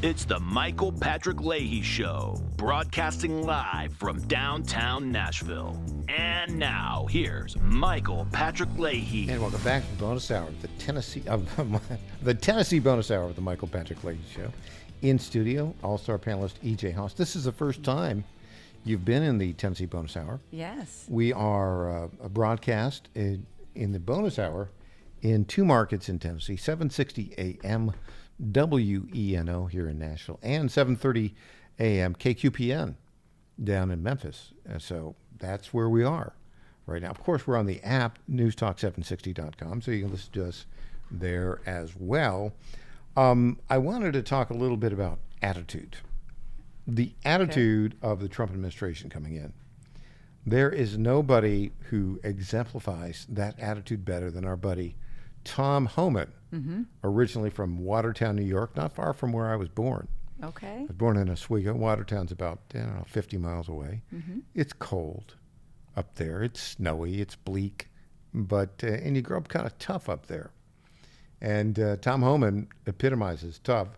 It's the Michael Patrick Leahy Show, broadcasting live from downtown Nashville. And now, here's Michael Patrick Leahy. And welcome back to the bonus hour of the Tennessee bonus hour of the Michael Patrick Leahy Show. In studio, all-star panelist E.J. Haas. This is the first time you've been in the Tennessee bonus hour. Yes. We are a broadcast in the bonus hour in two markets in Tennessee, 760 AM WENO here in Nashville, and 7:30 a.m. KQPN down in Memphis. So that's where we are right now. Of course, we're on the app, newstalk760.com, so you can listen to us there as well. I wanted to talk a little bit about attitude. The attitude of the Trump administration coming in. There is nobody who exemplifies that attitude better than our buddy Tom Homan, originally from Watertown, New York, not far from where I was born. Okay. I was born in Oswego. Watertown's about, 50 miles away. It's cold up there. It's snowy. It's bleak. But and you grow up kind of tough up there. And Tom Homan epitomizes tough.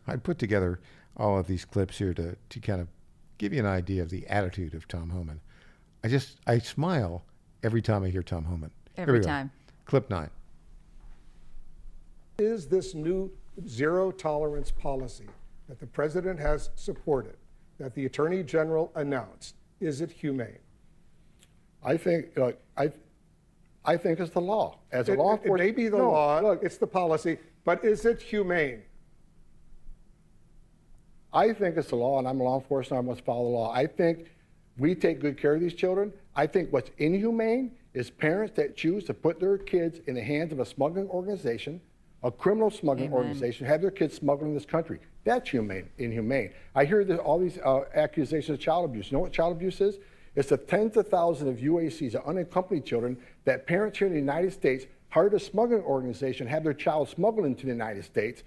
I put together all of these clips here to kind of give you an idea of the attitude of Tom Homan. I smile every time I hear Tom Homan. Every time. Clip 9. Is this new zero tolerance policy that the president has supported, that the attorney general announced, is it humane? I think I think it's the law. As a law enforcement, it may be the law. Look, it's the policy, but is it humane? I think it's the law, and I'm a law enforcement. I must follow the law. I think we take good care of these children. I think what's inhumane is parents that choose to put their kids in the hands of a smuggling organization, a criminal smuggling organization, have their kids smuggled in this country. That's inhumane. I hear all these accusations of child abuse. You know what child abuse is? It's the tens of thousands of UACs, of unaccompanied children, that parents here in the United States hired a smuggling organization, have their child smuggled into the United States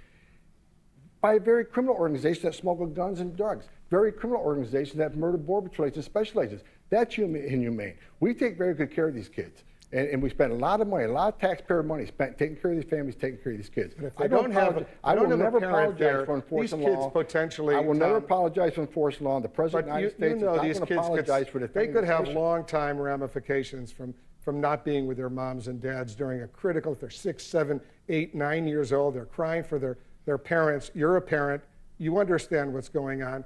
by a very criminal organization that smuggled guns and drugs, very criminal organizations that have murdered border patrol agents and special agents. That's inhumane. We take very good care of these kids. And we spend a lot of money, a lot of taxpayer money spent taking care of these families, taking care of these kids. I will never apologize for enforcing law. These kids potentially. I will never apologize for enforcing law. The president of the United States is not going to apologize for they could have long-time ramifications from not being with their moms and dads during a critical, if they're 6, 7, 8, 9 years old, they're crying for their parents. You're a parent. You understand what's going on.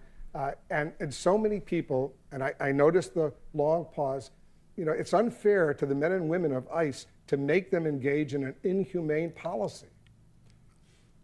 And so many people, and I noticed the long pause, it's unfair to the men and women of ICE to make them engage in an inhumane policy.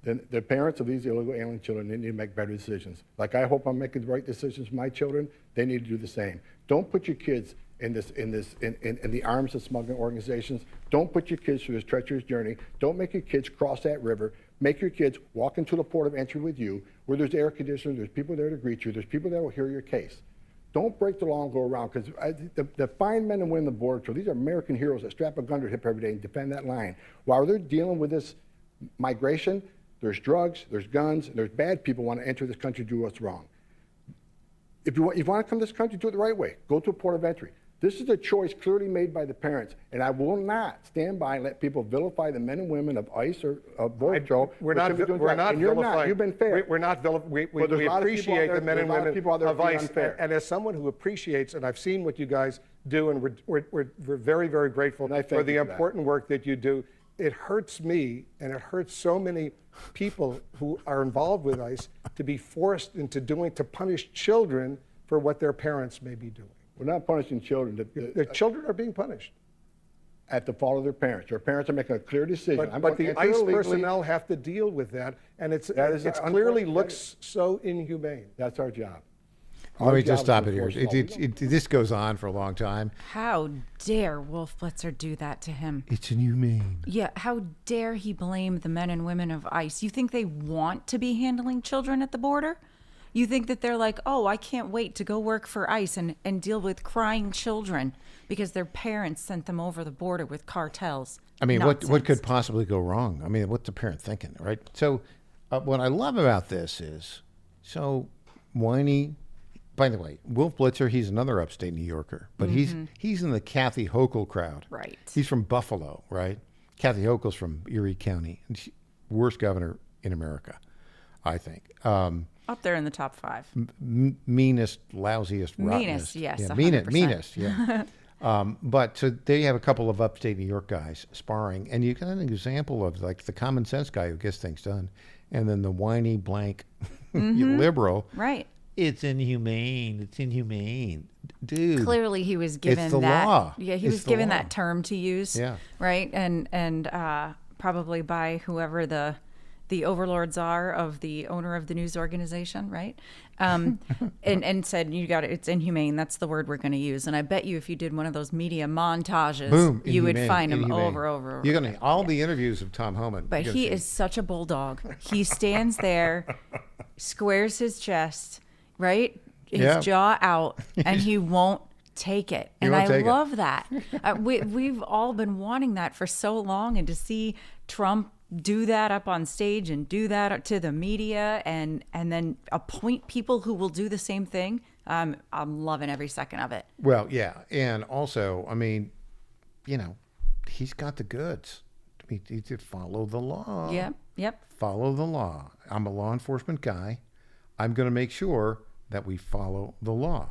The parents of these illegal alien children, they need to make better decisions. Like I hope I'm making the right decisions for my children, they need to do the same. Don't put your kids in the arms of smuggling organizations. Don't put your kids through this treacherous journey. Don't make your kids cross that river. Make your kids walk into the port of entry with you, where there's air conditioners, there's people there to greet you, there's people that will hear your case. Don't break the law and go around, because the fine men and women on the border patrol, these are American heroes that strap a gun to their hip every day and defend that line. While they're dealing with this migration, there's drugs, there's guns, and there's bad people who want to enter this country to do what's wrong. If you want to come to this country, do it the right way. Go to a port of entry. This is a choice clearly made by the parents, and I will not stand by and let people vilify the men and women of ICE or Border Patrol. We're not vilifying. You've been fair. We're not vilifying. We appreciate the men and women of ICE. And as someone who appreciates, and I've seen what you guys do, and we're very, very grateful for the important work that you do. It hurts me, and it hurts so many people who are involved with ICE to be forced into to punish children for what their parents may be doing. We're not punishing children. The children are being punished. At the fault of their parents. Their parents are making a clear decision. But the ICE personnel have to deal with that, and it clearly looks so inhumane. That's our job. Let me just stop it here. This goes on for a long time. How dare Wolf Blitzer do that to him? It's inhumane. Yeah, how dare he blame the men and women of ICE? You think they want to be handling children at the border? You think that they're like, oh, I can't wait to go work for ICE and deal with crying children because their parents sent them over the border with cartels. I mean, what could possibly go wrong? I mean, what's the parent thinking, right? So what I love about this is, so whiny. By the way, Wolf Blitzer, he's another upstate New Yorker, but he's in the Kathy Hochul crowd. Right. He's from Buffalo, right? Kathy Hochul's from Erie County, worst governor in America. I think. Up there in the top 5. Meanest, lousiest, Meanest, rottenest. yes, Yeah, 100%. meanest, yeah. But so they have a couple of upstate New York guys sparring, and you got an example of like the common sense guy who gets things done, and then the whiny blank liberal. Right. It's inhumane. It's inhumane, dude. Clearly, he was given It's the that. law. Yeah, he It's was the given law. that term to use. Yeah. Right, and probably by whoever the overlords are of the owner of the news organization, right? And said, you got it. It's inhumane. That's the word we're going to use. And I bet you, if you did one of those media montages, Boom, you would inhumane, find him inhumane. over. You're gonna all the interviews of Tom Homan. But you're he gonna is see. such a bulldog. He stands there, squares his chest, right? His Yeah. jaw out, and he won't take it. And won't I take it. love that. We've all been wanting that for so long, and to see Trump do that up on stage and do that to the media and then appoint people who will do the same thing, I'm loving every second of it. Well, yeah, and also, I mean, he's got the goods. I mean, he did follow the law. Yep. Follow the law. I'm a law enforcement guy. I'm going to make sure that we follow the law.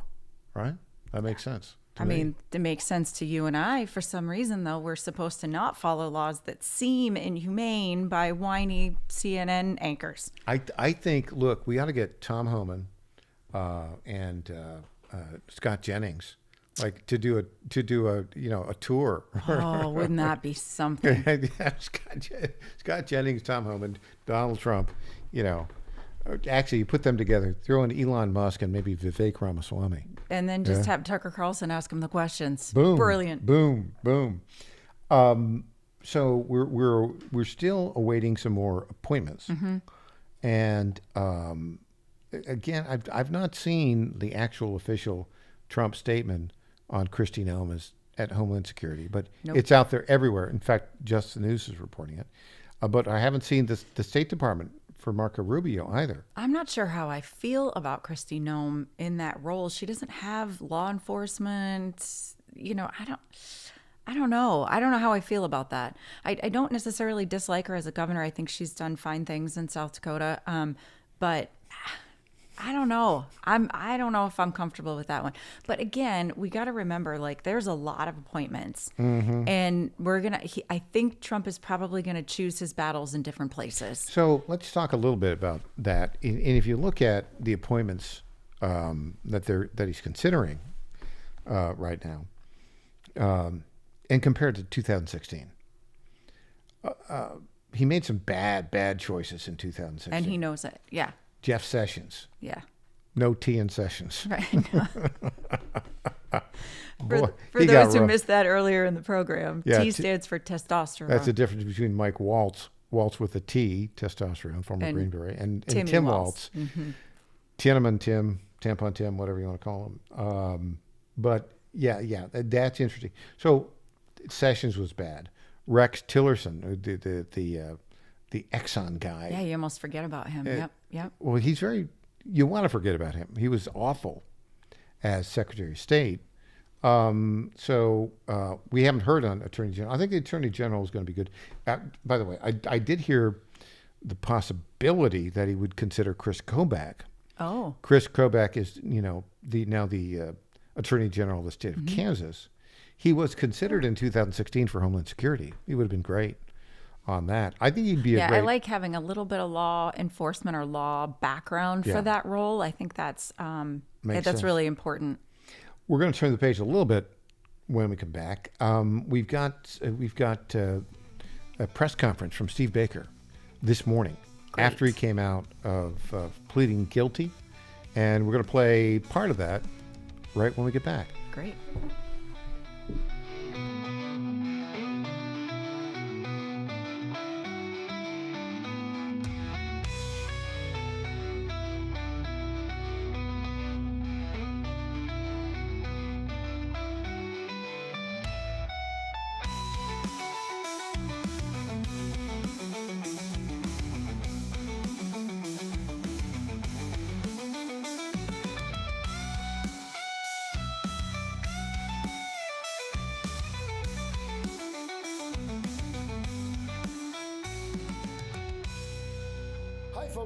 Right? That makes sense. to I me. mean, it makes sense to you and I. For some reason, though, we're supposed to not follow laws that seem inhumane by whiny CNN anchors. I think. Look, we ought to get Tom Homan and Scott Jennings, like to do a tour. Oh, wouldn't that be something? Yeah, Scott Jennings, Tom Homan, Donald Trump. Actually, you put them together, throw in Elon Musk and maybe Vivek Ramaswamy. And then just have Tucker Carlson ask him the questions. Boom. Brilliant. Boom. Boom. So we're still awaiting some more appointments, and again, I've not seen the actual official Trump statement on Kristi Noem at Homeland Security, but it's out there everywhere. In fact, Just the News is reporting it, but I haven't seen the State Department for Marco Rubio either. I'm not sure how I feel about Kristi Noem in that role. She doesn't have law enforcement. I don't know. I don't know how I feel about that. I don't necessarily dislike her as a governor. I think she's done fine things in South Dakota. But I don't know. I don't know if I'm comfortable with that one. But again, we got to remember, like, there's a lot of appointments, and I think Trump is probably gonna choose his battles in different places. So let's talk a little bit about that. And if you look at the appointments that he's considering right now, and compared to 2016, he made some bad choices in 2016. And he knows it. Yeah. Jeff Sessions, Yeah. no T in Sessions. Right. Boy, For he got those who rough. missed that earlier in the program, Yeah, T stands for testosterone. That's the difference between Mike Waltz with a T, testosterone, former And Green Beret, and Timmy Tim Waltz. Waltz, Tiananmen Tim, Tampon Tim, whatever you want to call him. But yeah, that's interesting. So Sessions was bad. Rex Tillerson, the Exxon guy. Yeah, you almost forget about him. Yep. Well, you want to forget about him. He was awful as Secretary of State. So we haven't heard on Attorney General. I think the Attorney General is going to be good. By the way, I did hear the possibility that he would consider Chris Kobach. Oh. Chris Kobach is, the Attorney General of the state of Kansas. He was considered in 2016 for Homeland Security. He would have been great on that. I think he'd be a great... I like having a little bit of law enforcement or law background Yeah. for that role. I think that's Makes that's sense. really important. We're going to turn the page a little bit when we come back. We've got a press conference from Steve Baker this morning after he came out of pleading guilty, and we're going to play part of that right when we get back. Great.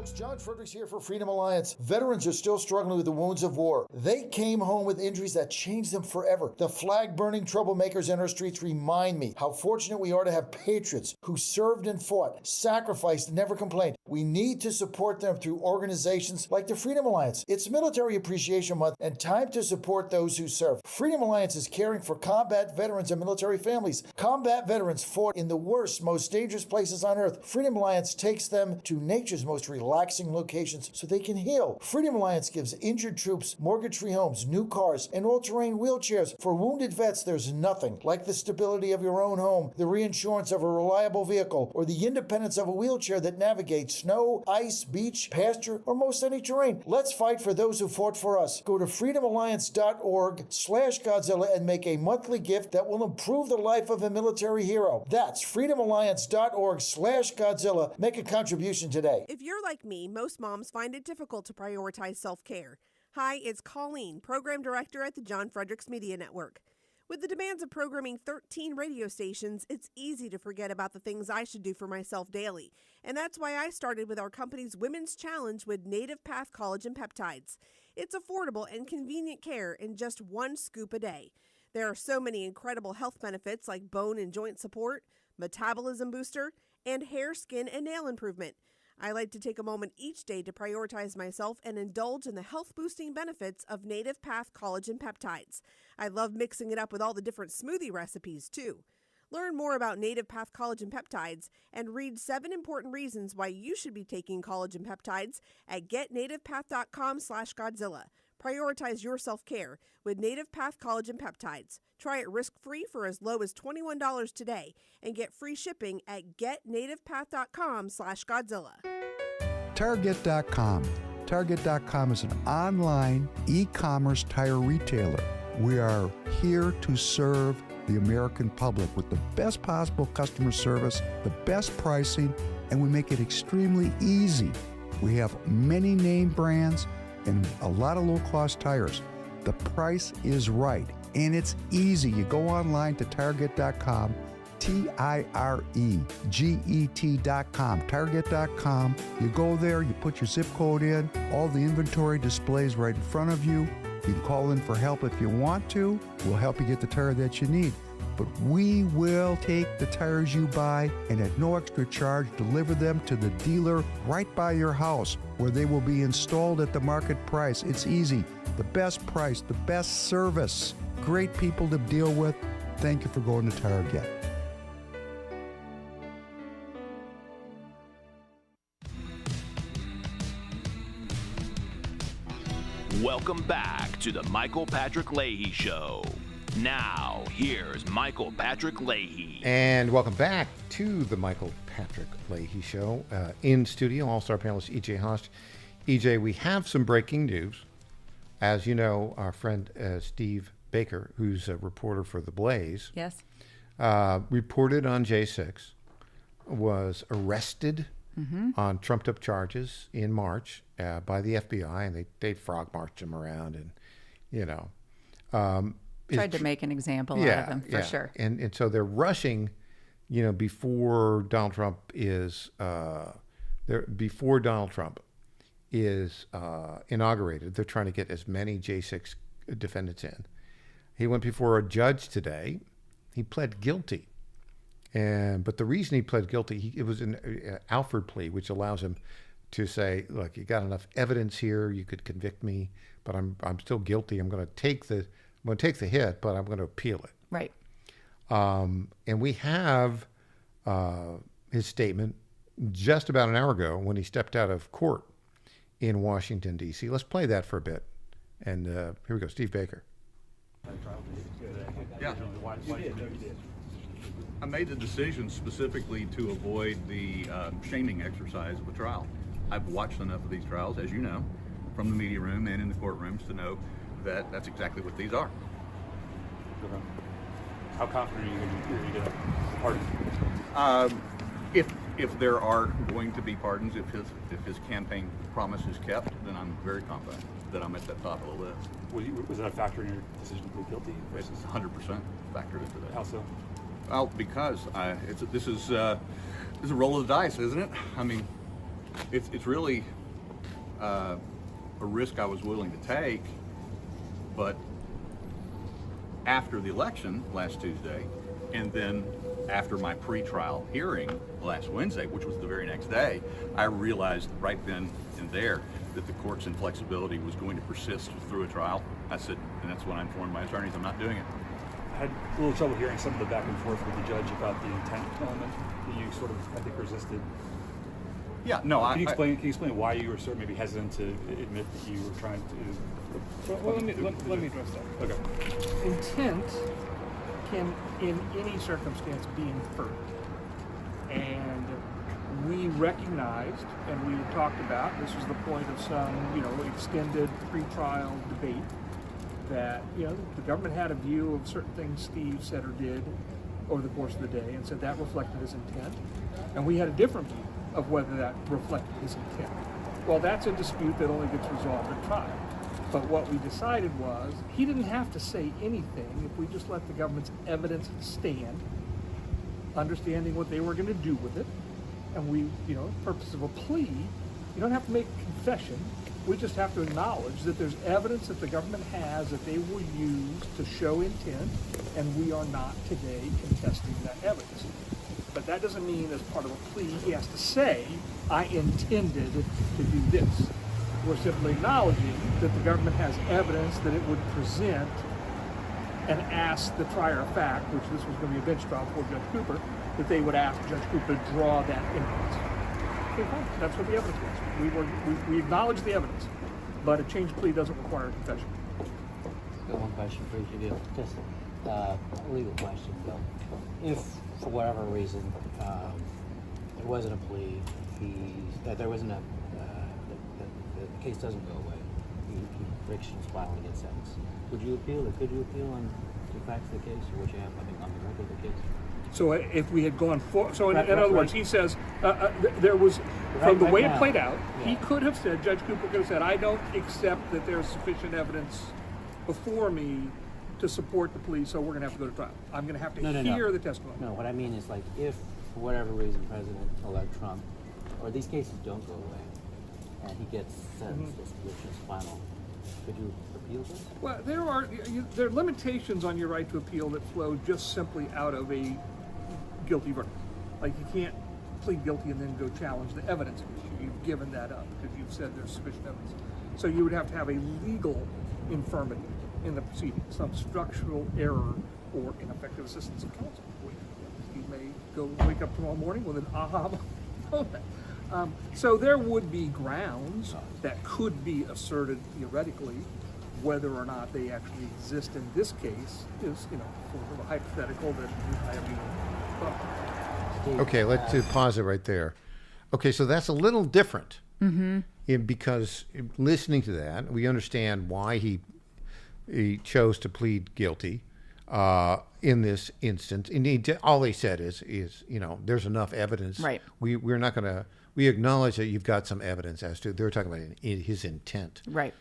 folks, John Fredericks here for Freedom Alliance. Veterans are still struggling with the wounds of war. They came home with injuries that changed them forever. The flag-burning troublemakers in our streets remind me how fortunate we are to have patriots who served and fought, sacrificed, and never complained. We need to support them through organizations like the Freedom Alliance. It's Military Appreciation Month and time to support those who serve. Freedom Alliance is caring for combat veterans and military families. Combat veterans fought in the worst, most dangerous places on earth. Freedom Alliance takes them to nature's most relaxing locations so they can heal. Freedom Alliance gives injured troops mortgage-free homes, new cars, and all-terrain wheelchairs. For wounded vets, there's nothing like the stability of your own home, the reinsurance of a reliable vehicle, or the independence of a wheelchair that navigates snow, ice, beach, pasture, or most any terrain. Let's fight for those who fought for us. Go to freedomalliance.org/Godzilla and make a monthly gift that will improve the life of a military hero. That's freedomalliance.org/Godzilla. Make a contribution today. If you're like me, most moms find it difficult to prioritize self-care. Hi, it's Colleen, Program Director at the John Fredericks Media Network. With the demands of programming 13 radio stations, it's easy to forget about the things I should do for myself daily. And that's why I started with our company's Women's Challenge with Native Path Collagen Peptides. It's affordable and convenient care in just one scoop a day. There are so many incredible health benefits like bone and joint support, metabolism booster, and hair, skin, and nail improvement. I like to take a moment each day to prioritize myself and indulge in the health-boosting benefits of Native Path Collagen Peptides. I love mixing it up with all the different smoothie recipes, too. Learn more about Native Path Collagen Peptides and read 7 important reasons why you should be taking collagen peptides at getnativepath.com/Godzilla. Prioritize your self-care with Native Path Collagen Peptides. Try it risk-free for as low as $21 today and get free shipping at getnativepath.com/Godzilla. Target.com. Target.com is an online e-commerce tire retailer. We are here to serve the American public with the best possible customer service, the best pricing, and we make it extremely easy. We have many name brands and a lot of low-cost tires. The price is right, and it's easy. You go online to Target.com, Tireget.com, Target.com. You go there, you put your zip code in, all the inventory displays right in front of you. You can call in for help if you want to. We'll help you get the tire that you need. But we will take the tires you buy and at no extra charge deliver them to the dealer right by your house where they will be installed at the market price. It's easy. The best price, the best service. Great people to deal with. Thank you for going to Target. Welcome back to the Michael Patrick Leahy Show. Now, here's Michael Patrick Leahy. And welcome back to the Michael Patrick Leahy Show. In studio, All-Star panelist E.J. Host. E.J., we have some breaking news. As you know, our friend Steve Baker, who's a reporter for The Blaze, Yes. reported on J6, was arrested on trumped-up charges in March by the FBI, and they frog-marched him around and, you know. Tried to make an example out of him, for sure. And so they're rushing, you know, before Donald Trump is inaugurated. They're trying to get as many J6 defendants in. He went before a judge today. He pled guilty. But the reason he pled guilty, it was an Alford plea, which allows him to say, look, you got enough evidence here, you could convict me, but I'm still guilty. I'm going to take the hit, but I'm going to appeal it. Right. And we have his statement just about an hour ago when he stepped out of court in Washington, D.C. Let's play that for a bit. And here we go, Steve Baker. Yeah. I made the decision specifically to avoid the shaming exercise of a trial. I've watched enough of these trials, as you know, from the media room and in the courtrooms to know that that's exactly what these are. How confident are you going to get a pardon? If there are going to be pardons, if his campaign promise is kept, then I'm very confident that I'm at the top of the list. Was that a factor in your decision to plead guilty? It's 100% factored into that. How so? Well, because this is a roll of the dice, isn't it? I mean, it's really a risk I was willing to take, but after the election last Tuesday, and then after my pre-trial hearing last Wednesday, which was the very next day, I realized right then and there that the court's inflexibility was going to persist through a trial. I said, and that's when I informed my attorneys I'm not doing it. I had a little trouble hearing some of the back and forth with the judge about the intent element that you sort of, I think, resisted. Yeah, no, Can you explain why you were sort of maybe hesitant to admit that you were trying to? Well, let me address that. Okay. Intent can, in any circumstance, be inferred. And we recognized, and we had talked about, this was the point of some, extended pre-trial debate, that, the government had a view of certain things Steve said or did over the course of the day and said that reflected his intent. And we had a different view of whether that reflected his intent. Well, that's a dispute that only gets resolved at trial. But what we decided was he didn't have to say anything if we just let the government's evidence stand, understanding what they were going to do with it. And we, the purpose of a plea, you don't have to make a confession. We just have to acknowledge that there's evidence that the government has that they will use to show intent, and we are not today contesting that evidence. But that doesn't mean as part of a plea he has to say, I intended to do this. We're simply acknowledging that the government has evidence that it would present and ask the trier of fact, which this was going to be a bench trial before Judge Cooper, that they would ask Judge Cooper to draw that inference. Okay, fine. That's what the evidence was. We acknowledge the evidence, but a change plea doesn't require a confession. Got one question for each of you. Just a legal question, Bill. If, for whatever reason, there wasn't a plea, there wasn't a, the case doesn't go away, conviction's filed and gets sentenced, would you appeal, or could you appeal on the facts of the case, or what you have on the record of the case? So if we had gone for, so in other words, he says there was, from the way it played out, he could have said, Judge Cooper could have said, I don't accept that there's sufficient evidence before me to support the plea, so we're going to have to go to trial. I'm going to have to hear the testimony. No, what I mean is, like, if for whatever reason President-elect Trump, or these cases don't go away, and he gets sentenced, which is final, could you appeal this? Well, there are limitations on your right to appeal that flow just simply out of a guilty verdict. Like, you can't plead guilty and then go challenge the evidence issue. You've given that up because you've said there's sufficient evidence. So you would have to have a legal infirmity in the proceeding, some structural error or ineffective assistance of counsel. You may wake up tomorrow morning with an aha moment. So there would be grounds that could be asserted theoretically. Whether or not they actually exist in this case is, sort of a hypothetical that I haven't even thought of. Okay, let's pause it right there. Okay, so that's a little different because listening to that, we understand why he chose to plead guilty in this instance. Indeed, all they said is there's enough evidence. Right. We're not going to. We acknowledge that you've got some evidence as to. They're talking about his intent. Right.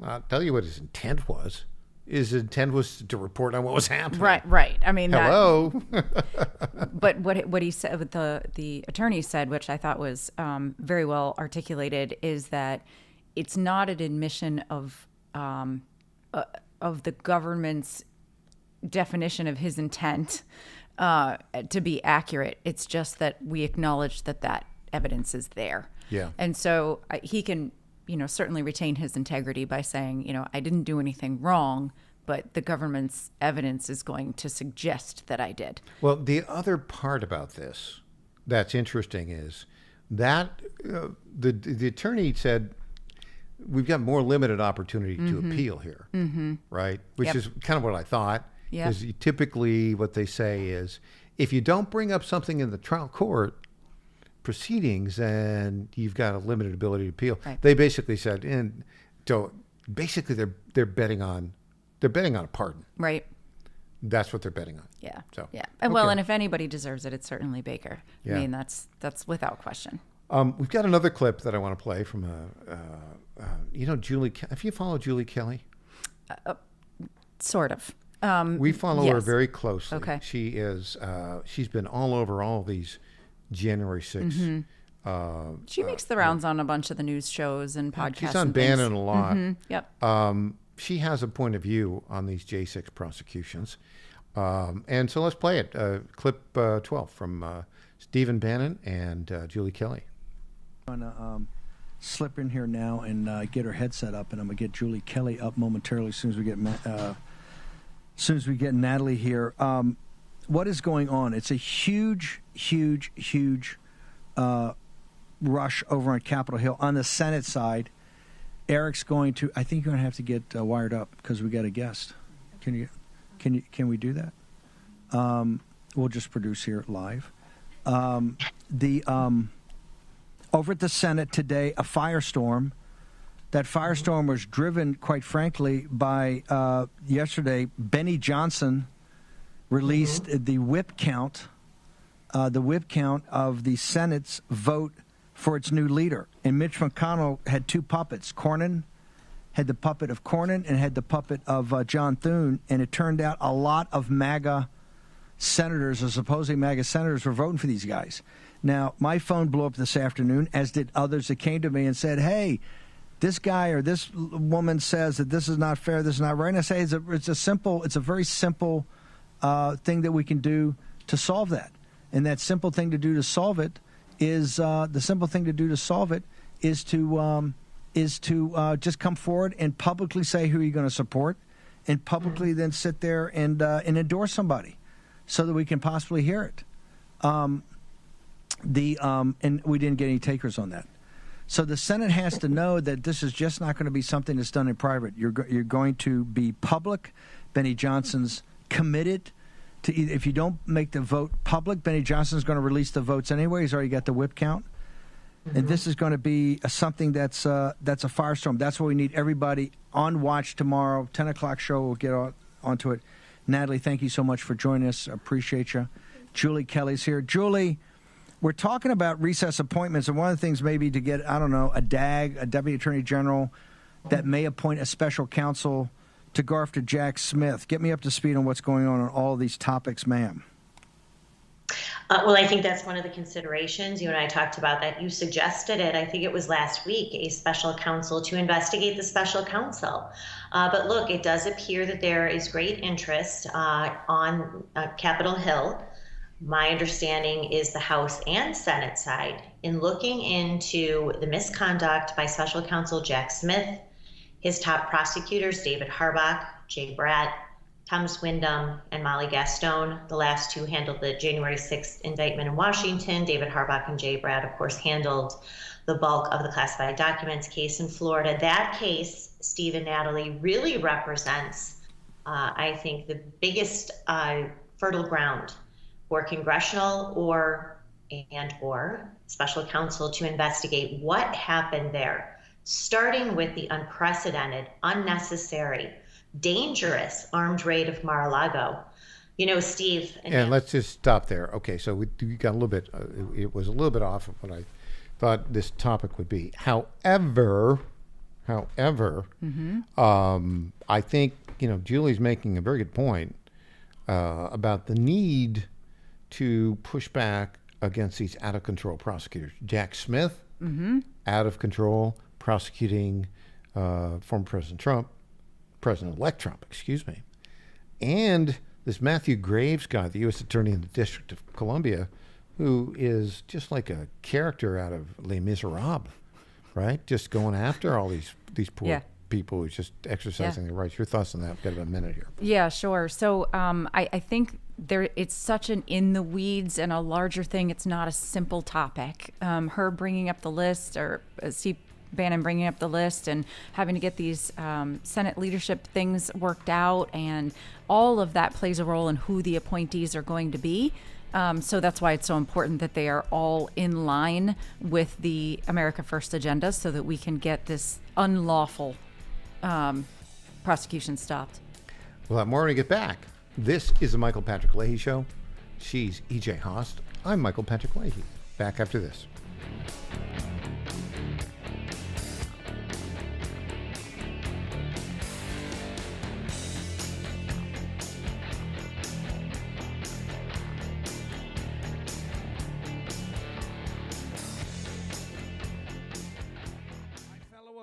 I'll tell you what his intent was. His intent was to report on what was happening. Right. I mean, hello. But what he said, what the attorney said, which I thought was very well articulated, is that it's not an admission of the government's definition of his intent to be accurate. It's just that we acknowledge that evidence is there. Yeah. And so he can, certainly retain his integrity by saying, I didn't do anything wrong, but the government's evidence is going to suggest that I did. Well, the other part about this that's interesting is that the attorney said we've got more limited opportunity to appeal here, right? Which is kind of what I thought. Because typically what they say is if you don't bring up something in the trial court proceedings, and you've got a limited ability to appeal. Right. They basically said, and so basically they're betting on a pardon. Right. That's what they're betting on. Yeah. So yeah. And well, and if anybody deserves it, it's certainly Baker. Yeah. I mean, that's without question. We've got another clip that I want to play from Julie. Have you followed Julie Kelly? Sort of. We follow her very closely. Okay. She is. She's been all over all of these January 6th She makes the rounds on a bunch of the news shows and podcasts. She's on and things. Bannon a lot. Yep. She has a point of view on these J6 prosecutions. And so let's play it. Clip 12 from Stephen Bannon and Julie Kelly. I'm going to slip in here now and get her headset up, and I'm going to get Julie Kelly up momentarily as soon as we get Natalie here. What is going on? It's a huge rush over on Capitol Hill. On the Senate side, Eric's going to, I think you're going to have to get wired up because we got a guest. Can we do that? We'll just produce here live. Over at the Senate today, a firestorm. That firestorm was driven, quite frankly, by yesterday. Benny Johnson released the whip count of the Senate's vote for its new leader. And Mitch McConnell had two puppets. Cornyn had the puppet of Cornyn and had the puppet of John Thune. And it turned out a lot of MAGA senators, or supposedly MAGA senators, were voting for these guys. Now, my phone blew up this afternoon, as did others that came to me and said, hey, this guy or this woman says that this is not fair, this is not right. And I say it's a very simple thing that we can do to solve that. And that simple thing to do to solve it is to just come forward and publicly say who you're going to support, and publicly then sit there and endorse somebody, so that we can possibly hear it. And we didn't get any takers on that. So the Senate has to know that this is just not going to be something that's done in private. You're going to be public. Benny Johnson's committed to if you don't make the vote public, Benny Johnson's going to release the votes anyway. He's already got the whip count. Mm-hmm. And this is going to be something that's a firestorm. That's why we need everybody on watch tomorrow. 10 o'clock show, we'll get onto it. Natalie, thank you so much for joining us. Appreciate you. Julie Kelly's here. Julie, we're talking about recess appointments, and one of the things maybe to get, I don't know, a DAG, a Deputy Attorney General, that may appoint a special counsel to go after Jack Smith. Get me up to speed on what's going on all these topics, ma'am. Well, I think that's one of the considerations. You and I talked about that. You suggested it, I think it was last week, a special counsel to investigate the special counsel. But look, it does appear that there is great interest on Capitol Hill. My understanding is the House and Senate side in looking into the misconduct by special counsel Jack Smith, his top prosecutors, David Harbach, Jay Bratt, Thomas Windham, and Molly Gaston. The last two handled the January 6th indictment in Washington. David Harbach and Jay Bratt, of course, handled the bulk of the classified documents case in Florida. That case, Steve and Natalie, really represents, I think, the biggest fertile ground for congressional or special counsel to investigate what happened there, starting with the unprecedented, unnecessary, dangerous armed raid of Mar-a-Lago. You know, Steve. And let's just stop there. Okay, so we got a little bit, it was a little bit off of what I thought this topic would be. However, I think, Julie's making a very good point about the need to push back against these out-of-control prosecutors. Jack Smith, out of control, prosecuting former President-elect Trump, and this Matthew Graves guy, the U.S. Attorney in the District of Columbia, who is just like a character out of Les Miserables, right? Just going after all these poor people who's just exercising their rights. Your thoughts on that? We've got about a minute here. Yeah, sure. So I think it's such an in the weeds and a larger thing. It's not a simple topic. Her bringing up the list, or Steve Bannon bringing up the list, and having to get these Senate leadership things worked out, and all of that plays a role in who the appointees are going to be. So that's why it's so important that they are all in line with the America First agenda, so that we can get this unlawful prosecution stopped. We'll have more when we get back. This is the Michael Patrick Leahy Show. She's EJ Haast. I'm Michael Patrick Leahy. Back after this.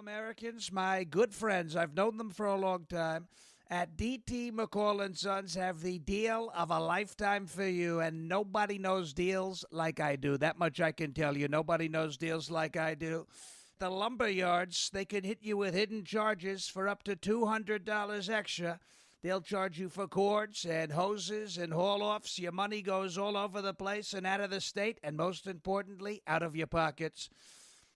Americans, my good friends, I've known them for a long time, at D.T. McCall & Sons have the deal of a lifetime for you, and nobody knows deals like I do. That much I can tell you. Nobody knows deals like I do. The lumber yards, they can hit you with hidden charges for up to $200 extra. They'll charge you for cords and hoses and haul-offs. Your money goes all over the place and out of the state, and most importantly, out of your pockets.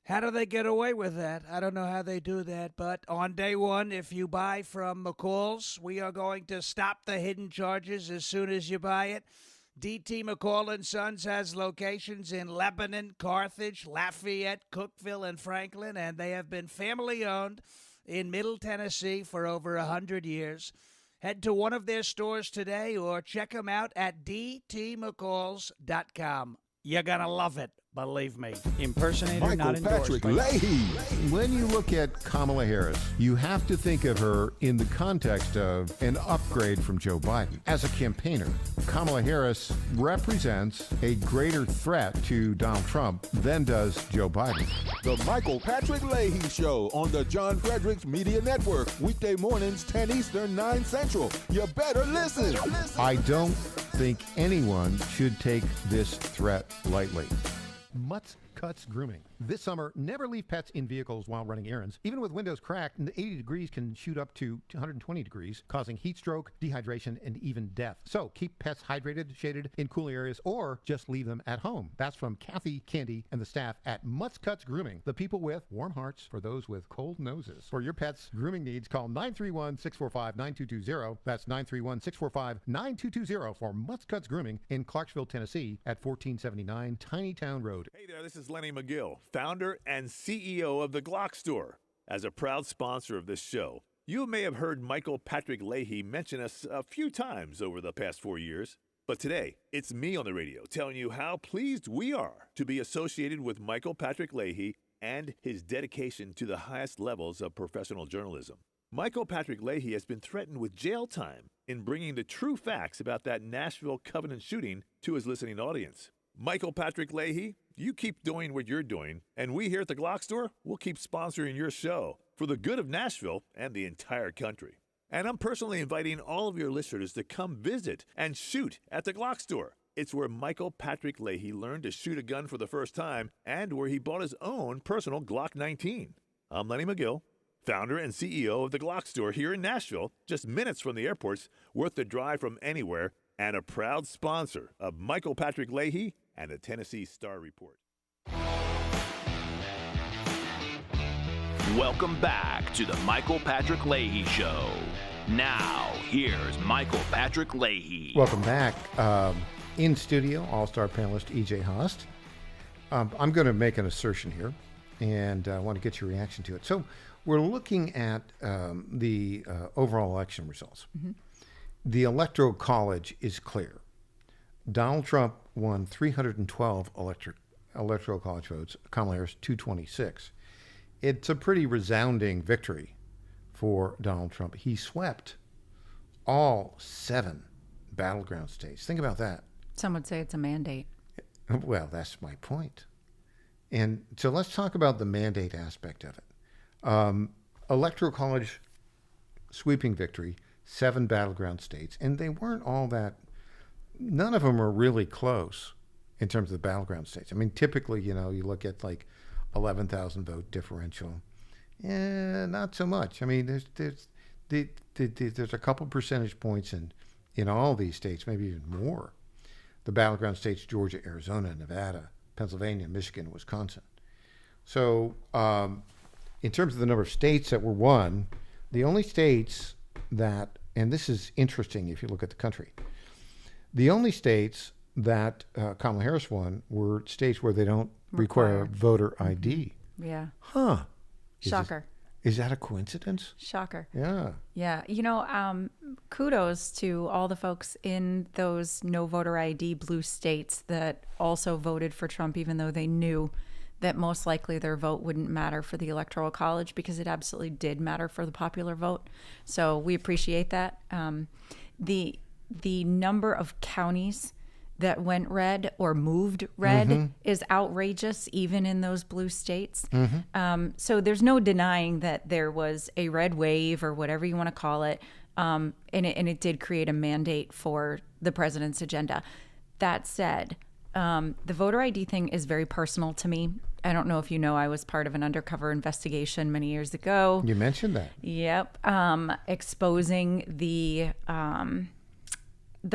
How do they get away with that? I don't know how they do that, but on day one, if you buy from McCall's, we are going to stop the hidden charges as soon as you buy it. D.T. McCall & Sons has locations in Lebanon, Carthage, Lafayette, Cookeville, and Franklin, and they have been family-owned in Middle Tennessee for over 100 years. Head to one of their stores today or check them out at dtmccalls.com. You're going to love it. Believe me. Impersonator Michael not endorsed. Patrick Leahy. When you look at Kamala Harris, you have to think of her in the context of an upgrade from Joe Biden. As a campaigner, Kamala Harris represents a greater threat to Donald Trump than does Joe Biden. The Michael Patrick Leahy Show on the John Fredericks Media Network. Weekday mornings, 10 Eastern, 9 Central. You better listen. I don't think anyone should take this threat lightly. Mutts Cuts Grooming. This summer, never leave pets in vehicles while running errands. Even with windows cracked, 80 degrees can shoot up to 120 degrees, causing heat stroke, dehydration, and even death. So keep pets hydrated, shaded in cool areas, or just leave them at home. That's from Kathy, Candy, and the staff at Mutts Cuts Grooming. The people with warm hearts for those with cold noses. For your pet's grooming needs, call 931-645-9220. That's 931-645-9220 for Mutts Cuts Grooming in Clarksville, Tennessee at 1479 Tiny Town Road. Hey there, this is Lenny McGill, founder and CEO of The Glock Store. As a proud sponsor of this show, you may have heard Michael Patrick Leahy mention us a few times over the past 4 years. But today, it's me on the radio telling you how pleased we are to be associated with Michael Patrick Leahy and his dedication to the highest levels of professional journalism. Michael Patrick Leahy has been threatened with jail time in bringing the true facts about that Nashville Covenant shooting to his listening audience. Michael Patrick Leahy, you keep doing what you're doing, and we here at the Glock Store will keep sponsoring your show for the good of Nashville and the entire country. And I'm personally inviting all of your listeners to come visit and shoot at the Glock Store. It's where Michael Patrick Leahy learned to shoot a gun for the first time and where he bought his own personal Glock 19. I'm Lenny McGill, founder and CEO of the Glock Store here in Nashville, just minutes from the airports, worth the drive from anywhere, and a proud sponsor of Michael Patrick Leahy and the Tennessee Star Report. Welcome back to the Michael Patrick Leahy Show. Now, here's Michael Patrick Leahy. Welcome back. In studio, all-star panelist E.J. Haast. I'm going to make an assertion here, and I want to get your reaction to it. So we're looking at the overall election results. Mm-hmm. The Electoral College is clear. Donald Trump won 312 Electoral College votes, Kamala Harris 226. It's a pretty resounding victory for Donald Trump. He swept all 7 battleground states. Think about that. Some would say it's a mandate. Well, that's my point. And so let's talk about the mandate aspect of it. Electoral College sweeping victory, 7 battleground states, and they weren't all that. None of them are really close in terms of the battleground states. I mean, typically, you look at like 11,000 vote differential. Not so much. I mean, there's a couple percentage points in all these states, maybe even more. The battleground states: Georgia, Arizona, Nevada, Pennsylvania, Michigan, Wisconsin. So, in terms of the number of states that were won, the only states that, and this is interesting if you look at the country, the only states that Kamala Harris won were states where they don't require voter ID. Yeah. Huh. Shocker. Is that a coincidence? Shocker. Yeah. Yeah. Kudos to all the folks in those no voter ID blue states that also voted for Trump, even though they knew that most likely their vote wouldn't matter for the Electoral College, because it absolutely did matter for the popular vote. So we appreciate that. The number of counties that went red or moved red is outrageous, even in those blue states. So there's no denying that there was a red wave or whatever you want to call it, and it did create a mandate for the president's agenda. That said, the voter ID thing is very personal to me. I don't know if you know, I was part of an undercover investigation many years ago. You mentioned that. Yep. Exposing the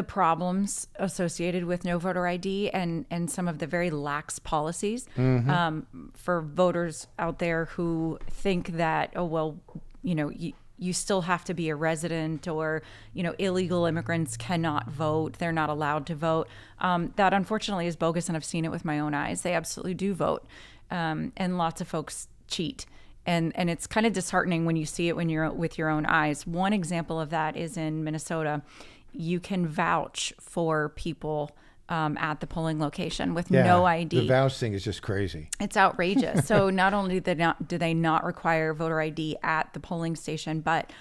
problems associated with no voter ID and some of the very lax policies for voters out there who think that, oh, well, you still have to be a resident, or, illegal immigrants cannot vote. They're not allowed to vote. That unfortunately is bogus, and I've seen it with my own eyes. They absolutely do vote. And lots of folks cheat. And it's kind of disheartening when you see it when you're with your own eyes. One example of that is in Minnesota. You can vouch for people at the polling location with no ID. The vouch thing is just crazy. It's outrageous. So not only do they not require voter ID at the polling station, but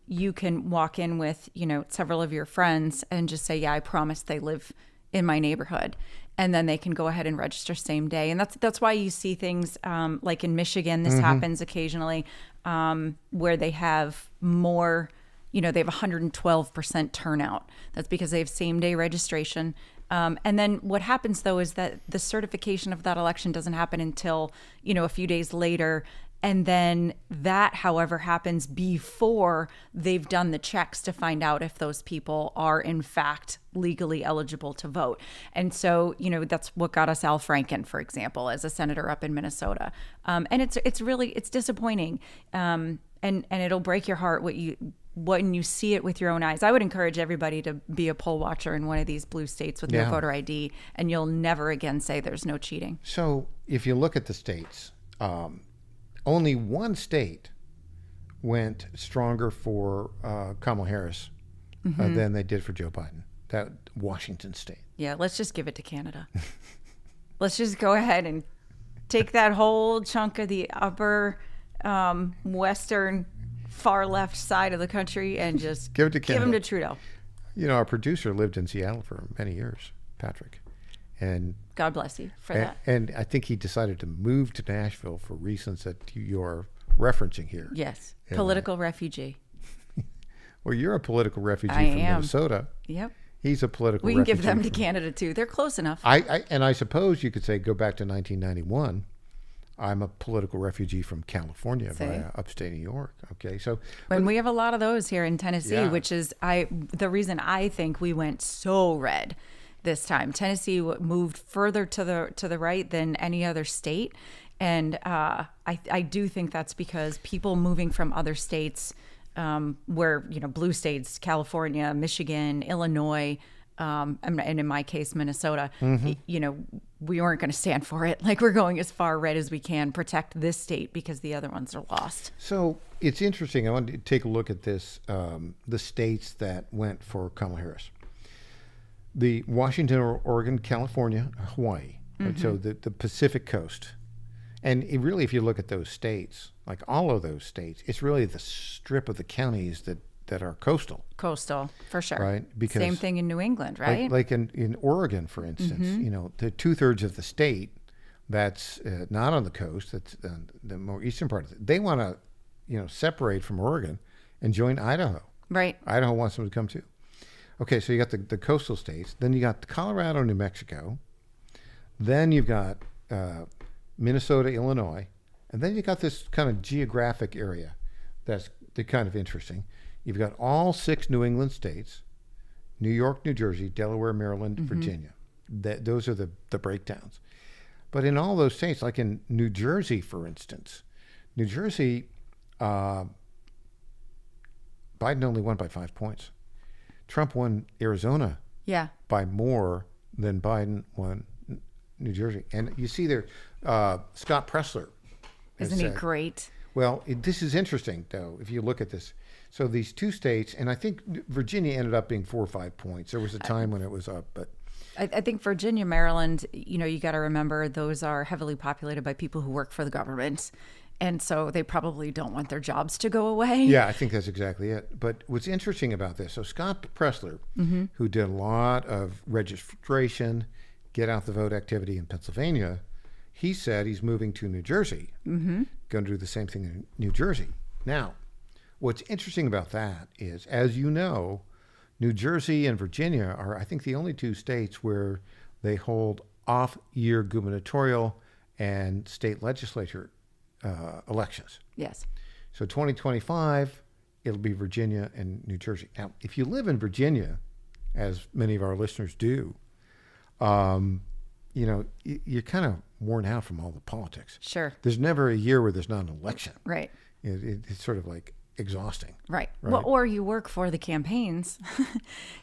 you can walk in with, several of your friends and just say, yeah, I promise they live in my neighborhood. And then they can go ahead and register same day. And that's why you see things like in Michigan, this happens occasionally, where they have more, they have 112% turnout. That's because they have same day registration. And then what happens, though, is that the certification of that election doesn't happen until, a few days later. And then that, however, happens before they've done the checks to find out if those people are, in fact, legally eligible to vote. And so, that's what got us Al Franken, for example, as a senator up in Minnesota. And it's disappointing. And it'll break your heart when you see it with your own eyes. I would encourage everybody to be a poll watcher in one of these blue states with no voter ID, and you'll never again say there's no cheating. So if you look at the states, only one state went stronger for Kamala Harris than they did for Joe Biden. That Washington state. Yeah, let's just give it to Canada. Let's just go ahead and take that whole chunk of the upper western far left side of the country and just give it to Canada. Give them to Trudeau. Our producer lived in Seattle for many years, Patrick. And God bless you for that. And I think he decided to move to Nashville for reasons that you're referencing here. Yes, political refugee. Well, you're a political refugee from Minnesota. Yep. He's a political refugee. We can refugee give them to Canada, too. They're close enough. And I suppose you could say, go back to 1991. I'm a political refugee from California via upstate New York. Okay, so and we have a lot of those here in Tennessee, which is the reason I think we went so red this time. Tennessee moved further to the right than any other state, and I do think that's because people moving from other states, where blue states, California, Michigan, Illinois, and in my case Minnesota, we weren't going to stand for it. Like, we're going as far red as we can, protect this state because the other ones are lost. So it's interesting. I want to take a look at this, the states that went for Kamala Harris. The Washington, Oregon, California, Hawaii. Right? So the Pacific coast. And really, if you look at those states, like all of those states, it's really the strip of the counties that are coastal. Coastal, for sure. Right? Because same thing in New England, right? Like in Oregon, for instance, the 2/3 of the state that's not on the coast, that's the more eastern part of it, they want to, separate from Oregon and join Idaho. Right. Idaho wants them to come too. Okay, so you got the coastal states. Then you got Colorado, New Mexico. Then you've got Minnesota, Illinois. And then you got this kind of geographic area that's kind of interesting. You've got all 6 New England states, New York, New Jersey, Delaware, Maryland, Virginia. Those are the breakdowns. But in all those states, like in New Jersey, for instance, New Jersey, Biden only won by 5 points. Trump won Arizona by more than Biden won New Jersey. And you see there, Scott Pressler. Isn't he great? Well, this is interesting, though, if you look at this. So these 2 states, and I think Virginia ended up being 4 or 5 points. There was a time when it was up, but I think Virginia, Maryland, you got to remember those are heavily populated by people who work for the government. And so they probably don't want their jobs to go away. Yeah, I think that's exactly it. But what's interesting about this, so Scott Pressler, who did a lot of registration, get out the vote activity in Pennsylvania, he said he's moving to New Jersey, going to do the same thing in New Jersey. Now, what's interesting about that is, as you know, New Jersey and Virginia are, I think, the only two states where they hold off-year gubernatorial and state legislature elections. Yes. So 2025, it'll be Virginia and New Jersey. Now, if you live in Virginia, as many of our listeners do, you know, you're kind of worn out from all the politics. Sure. There's never a year where there's not an election. Right. It's sort of like exhausting. Right. Well, or you work for the campaigns.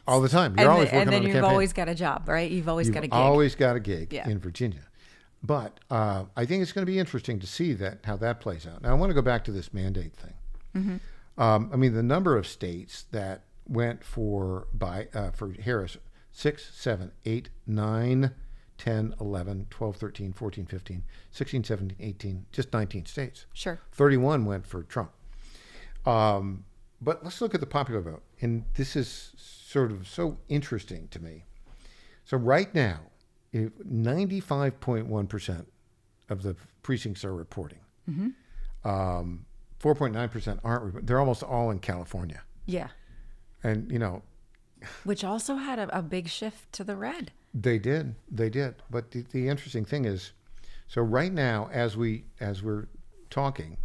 All the time. You're always working on the campaign. And then you've always got a job, right? You've always got a gig. Always got a gig in Virginia. But I think it's going to be interesting to see how that plays out. Now, I want to go back to this mandate thing. I mean, the number of states that went for Harris, 6, 7, 8, 9, 10, 11, 12, 13, 14, 15, 16, 17, 18, just 19 states. Sure. 31 went for Trump. But let's look at the popular vote. And this is sort of so interesting to me. So right now, 95.1% of the precincts are reporting. 4.9% aren't. They're almost all in California. Yeah. And, you know. Which also had a big shift to the red. They did. But the interesting thing is, so right now, as we're talking,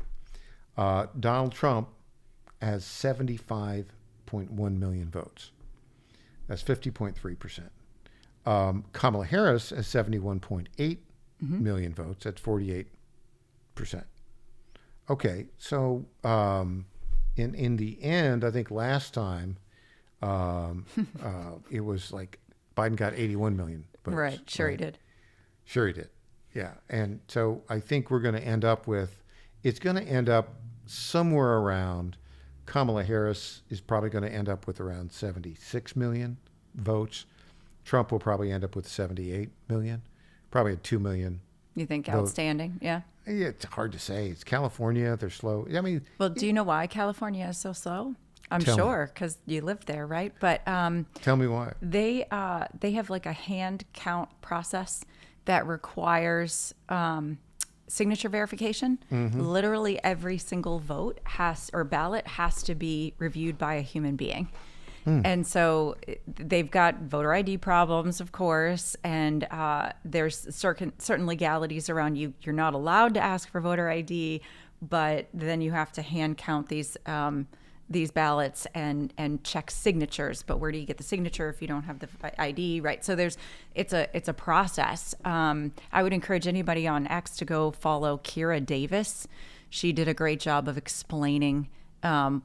Donald Trump has 75.1 million votes. That's 50.3%. Kamala Harris has 71.8 million votes. That's 48%. Okay, so in the end, I think last time it was like Biden got 81 million votes. Right, sure he did. Sure he did, yeah. And so I think we're going to end up somewhere around, Kamala Harris is probably going to end up with around 76 million votes. Trump will probably end up with 78 million, probably a 2 million. You think outstanding? Yeah. Yeah, it's hard to say. It's California. They're slow. I mean, well, do you know why California is so slow? I'm sure because you live there, right? But tell me why. They have like a hand count process that requires signature verification. Literally every single vote ballot has to be reviewed by a human being. And so they've got voter ID problems, of course, and there's certain legalities around you're not allowed to ask for voter ID, but then you have to hand count these ballots and check signatures. But where do you get the signature if you don't have the ID, right? So it's a process. I would encourage anybody on X to go follow Kira Davis. She did a great job of explaining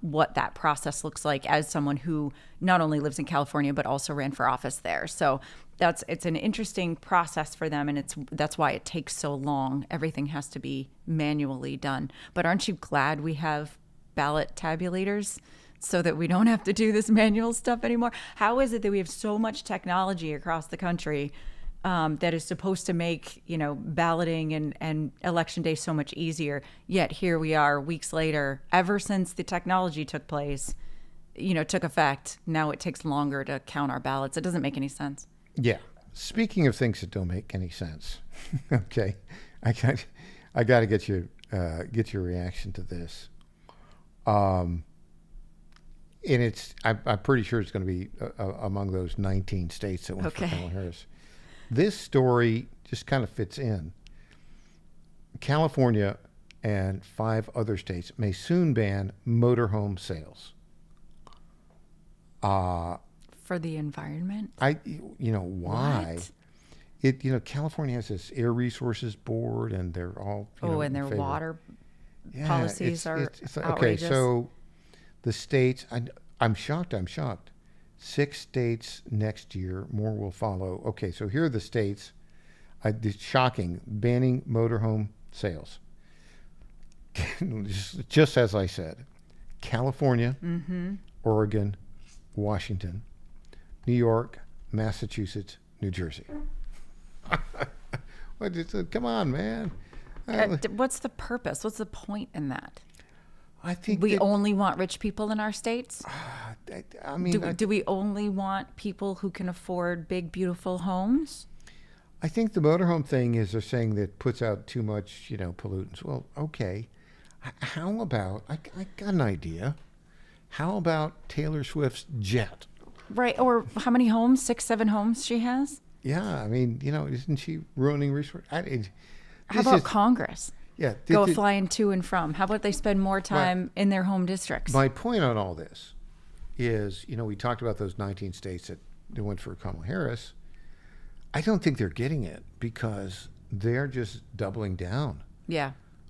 what that process looks like as someone who not only lives in California but also ran for office there. So it's an interesting process for them, and that's why it takes so long. Everything has to be manually done. But aren't you glad we have ballot tabulators so that we don't have to do this manual stuff anymore? How is it that we have so much technology across the country that is supposed to make, balloting and election day so much easier, yet here we are weeks later, ever since the technology took effect, now it takes longer to count our ballots. It doesn't make any sense. Yeah. Speaking of things that don't make any sense, okay, I got to get your reaction to this. And I'm pretty sure it's going to be among those 19 states that went for Kamala Harris. This story just kind of fits in. California and 5 other states may soon ban motorhome sales. For the environment? Why? What? California has this Air Resources Board, and they're all and their water policies are outrageous. Okay, so the states, I'm shocked. 6 states next year, more will follow. Okay, so here are the states. It's shocking, banning motorhome sales. just as I said, California, Oregon, Washington, New York, Massachusetts, New Jersey. Come on, man. what's the purpose? What's the point in that? I think we only want rich people in our states. I mean, do we only want people who can afford big, beautiful homes? I think the motorhome thing is they're saying that puts out too much, pollutants. Well, okay. How about, I got an idea. How about Taylor Swift's jet? Right, or how many homes? 6, 7 homes she has? Yeah, I mean, isn't she ruining resources? How about Congress? Yeah. Go flying to and from. How about they spend more time in their home districts? My point on all this is, we talked about those 19 states that went for Kamala Harris. I don't think they're getting it because they're just doubling down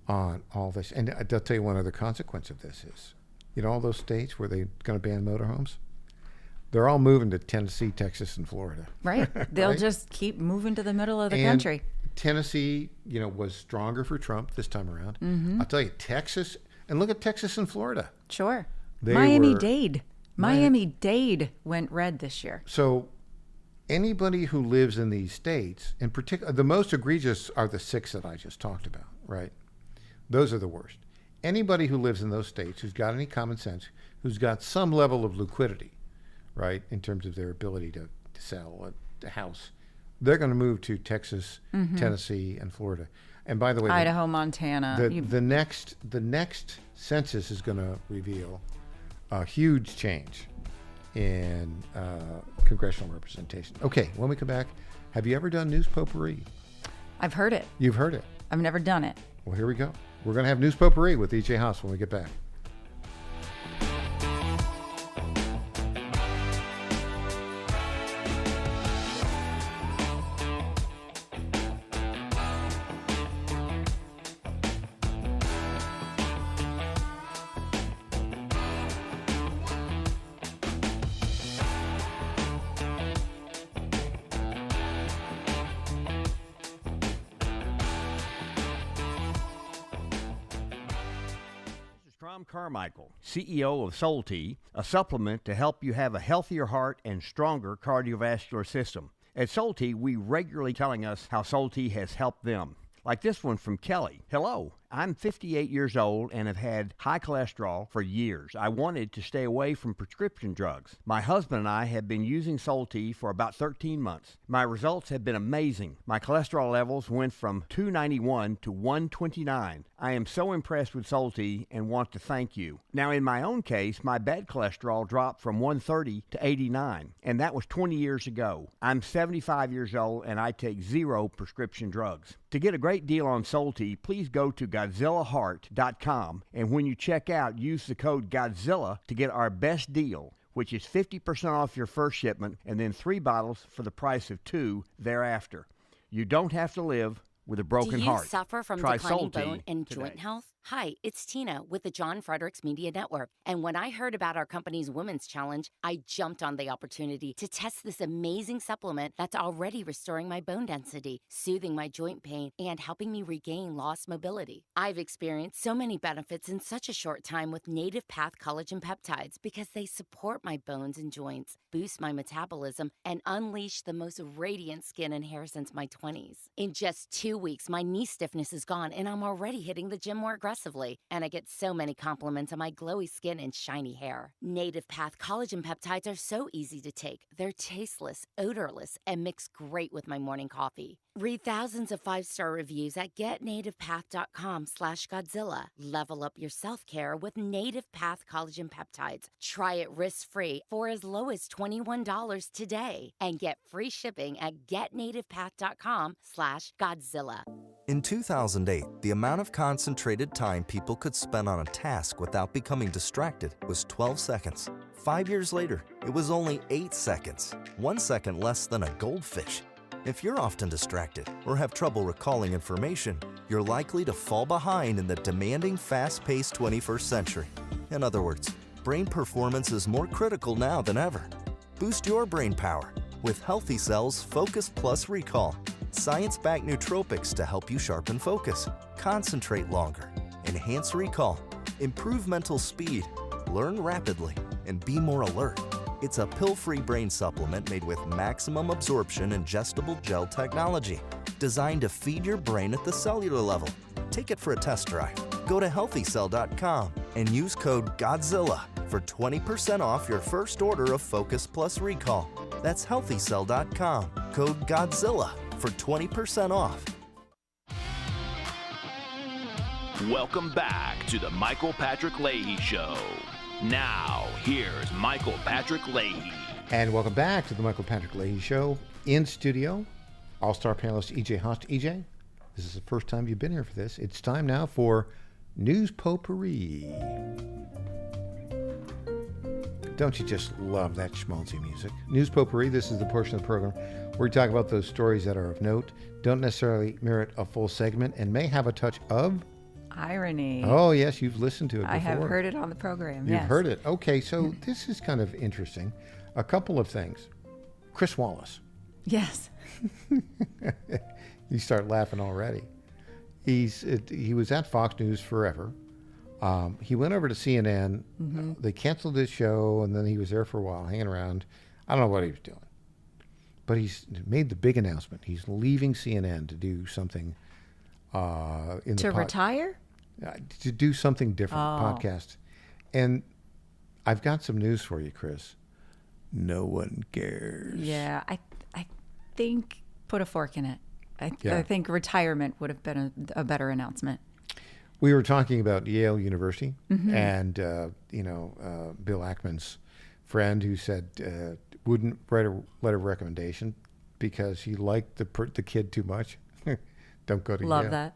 on all this. And I'll tell you one other consequence of this is, all those states where they're going to ban motorhomes, they're all moving to Tennessee, Texas, and Florida. Right. They'll just keep moving to the middle of the country. Tennessee, was stronger for Trump this time around. Mm-hmm. I'll tell you, Texas, and look at Texas and Florida. Sure. Miami-Dade went red this year. So anybody who lives in these states, in particular, the most egregious are the 6 that I just talked about, right? Those are the worst. Anybody who lives in those states who's got any common sense, who's got some level of liquidity, right, in terms of their ability to sell a house, they're going to move to Texas, Tennessee, and Florida. And by the way, Idaho, Montana. The next census is going to reveal a huge change in congressional representation. Okay, when we come back, have you ever done news potpourri? I've heard it. You've heard it. I've never done it. Well, here we go. We're going to have news potpourri with E.J. Haas when we get back. Carmichael, CEO of Soul Tea, a supplement to help you have a healthier heart and stronger cardiovascular system. At Soul Tea, we regularly telling us how Soul Tea has helped them. Like this one from Kelly. Hello, I'm 58 years old and have had high cholesterol for years. I wanted to stay away from prescription drugs. My husband and I have been using Soul Tea for about 13 months. My results have been amazing. My cholesterol levels went from 291 to 129. I am so impressed with Soul Tea and want to thank you. Now, in my own case, my bad cholesterol dropped from 130 to 89, and that was 20 years ago. I'm 75 years old and I take 0 prescription drugs. To get a great deal on Soul Tea, please go to GodzillaHeart.com, and when you check out, use the code Godzilla to get our best deal, which is 50% off your first shipment and then 3 bottles for the price of 2 thereafter. You don't have to live with a broken heart. Do you suffer from Try declining Soul Tea bone and today. joint health? Hi, it's Tina with the John Fredericks Media Network. And when I heard about our company's Women's Challenge, I jumped on the opportunity to test this amazing supplement that's already restoring my bone density, soothing my joint pain, and helping me regain lost mobility. I've experienced so many benefits in such a short time with Native Path Collagen Peptides because they support my bones and joints, boost my metabolism, and unleash the most radiant skin and hair since my 20s. In just 2 weeks, my knee stiffness is gone, and I'm already hitting the gym more aggressively. And I get so many compliments on my glowy skin and shiny hair. Native Path Collagen Peptides are so easy to take. They're tasteless, odorless, and mix great with my morning coffee. Read thousands of 5-star reviews at getnativepath.com/Godzilla. Level up your self-care with Native Path Collagen Peptides. Try it risk-free for as low as $21 today. And get free shipping at getnativepath.com/Godzilla. In 2008, the amount of concentrated time people could spend on a task without becoming distracted was 12 seconds. 5 years later, it was only 8 seconds, 1 second less than a goldfish. If you're often distracted or have trouble recalling information, you're likely to fall behind in the demanding, fast-paced 21st century. In other words, brain performance is more critical now than ever. Boost your brain power with Healthy Cells Focus Plus Recall. Science-backed nootropics to help you sharpen focus, concentrate longer, enhance recall, improve mental speed, learn rapidly, and be more alert. It's a pill-free brain supplement made with maximum absorption ingestible gel technology, designed to feed your brain at the cellular level. Take it for a test drive. Go to healthycell.com and use code GODZILLA for 20% off your first order of Focus Plus Recall. That's healthycell.com, code GODZILLA for 20% off. Welcome back to the Michael Patrick Leahy Show. Now, here's Michael Patrick Leahy. And welcome back to the Michael Patrick Leahy Show. In studio, all-star panelist EJ Host. EJ, this is the first time you've been here for this. It's time now for News Potpourri. Don't you just love that schmaltzy music? News Potpourri, this is the portion of the program where we talk about those stories that are of note, don't necessarily merit a full segment, and may have a touch of irony. Oh, yes, you've listened to it before. I have heard it on the program, You've heard it. Okay, so this is kind of interesting. A couple of things. Chris Wallace. Yes. You start laughing already. He was at Fox News forever. He went over to CNN. Mm-hmm. They canceled his show, and then he was there for a while, hanging around. I don't know what he was doing. But he's made the big announcement. He's leaving CNN to do something retire? To do something different, Oh. podcast. And I've got some news for you, Chris. No one cares. Yeah, I think put a fork in it. Yeah. I think retirement would have been a better announcement. We were talking about Yale University Mhm. and, Bill Ackman's friend who said wouldn't write a letter of recommendation because he liked the kid too much. Don't go to Love Yale. that.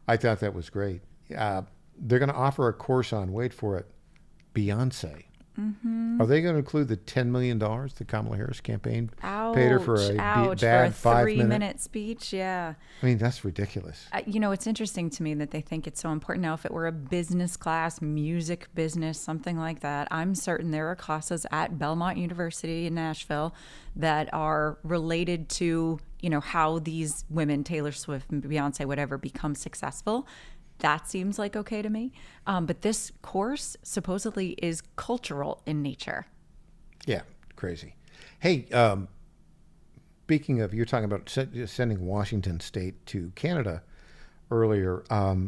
I thought that was great. They're going to offer a course on, wait for it, Beyonce. Mm-hmm. Are they going to include the $10 million the Kamala Harris campaign paid her for a ouch, bad for a 5-minute? 3-minute speech? Yeah. I mean, that's ridiculous. It's interesting to me that they think it's so important. Now, if it were a business class, music business, something like that, I'm certain there are classes at Belmont University in Nashville that are related to, how these women, Taylor Swift, Beyonce, whatever, become successful. That seems like okay to me. But this course supposedly is cultural in nature. Yeah, crazy. Hey, speaking of, you're talking about sending Washington State to Canada earlier.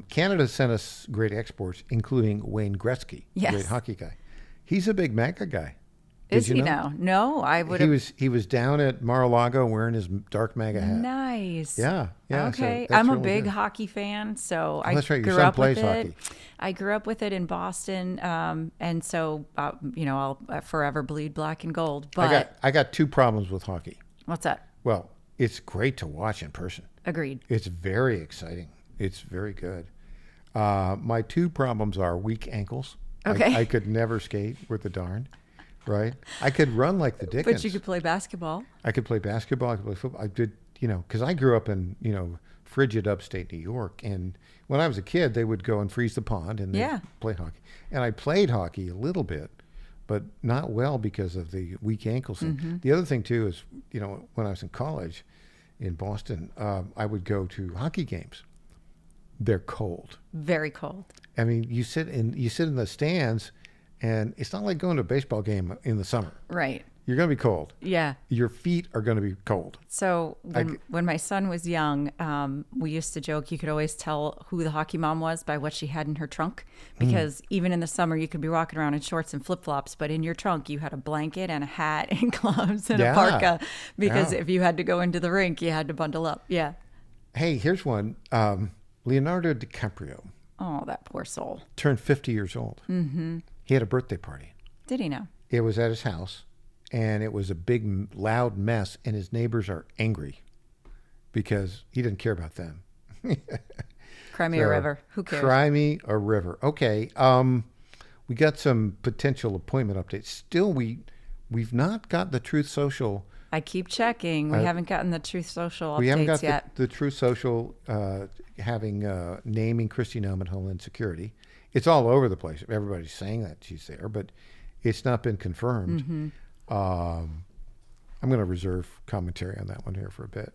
Canada sent us great exports, including Wayne Gretzky, Yes. great hockey guy. He's a big MAGA guy. Is Did you he know? now? No, I would He have. was down at Mar-a-Lago wearing his dark MAGA hat. Nice. Yeah. So Okay. that's I'm a really big good. hockey fan, so I that's right. Your grew son up plays with it. hockey. I grew up with it in Boston, and so I'll forever bleed black and gold. But I got two problems with hockey. what's that? Well, it's great to watch in person. Agreed. It's very exciting. It's very good. My two problems are weak ankles. Okay. I could never skate worth a darn. Right? I could run like the Dickens. But you could play basketball. I could play basketball. I could play football. I did, because I grew up in, frigid upstate New York. And when I was a kid, they would go and freeze the pond and they'd play hockey. And I played hockey a little bit, but not well because of the weak ankles. Mm-hmm. The other thing, too, is, when I was in college in Boston, I would go to hockey games. They're cold. Very cold. I mean, you sit in the stands, and it's not like going to a baseball game in the summer. Right. You're going to be cold. Yeah. Your feet are going to be cold. So when my son was young, we used to joke you could always tell who the hockey mom was by what she had in her trunk, because even in the summer you could be walking around in shorts and flip-flops, but in your trunk you had a blanket and a hat and gloves and a parka, because if you had to go into the rink, you had to bundle up. Yeah. Hey, here's one. Leonardo DiCaprio. Oh, that poor soul. Turned 50 years old. Mm-hmm. He had a birthday party. Did he know? It was at his house, and it was a big, loud mess, and his neighbors are angry because he didn't care about them. Cry me a river. Who cares? Cry me a river. Okay. We got some potential appointment updates. Still, we've not got the Truth Social. I keep checking. We haven't gotten the Truth Social updates We haven't got yet. the Truth Social naming Kristi Noem at Homeland Security. It's all over the place. Everybody's saying that she's there, but it's not been confirmed. Mm-hmm. I'm going to reserve commentary on that one here for a bit.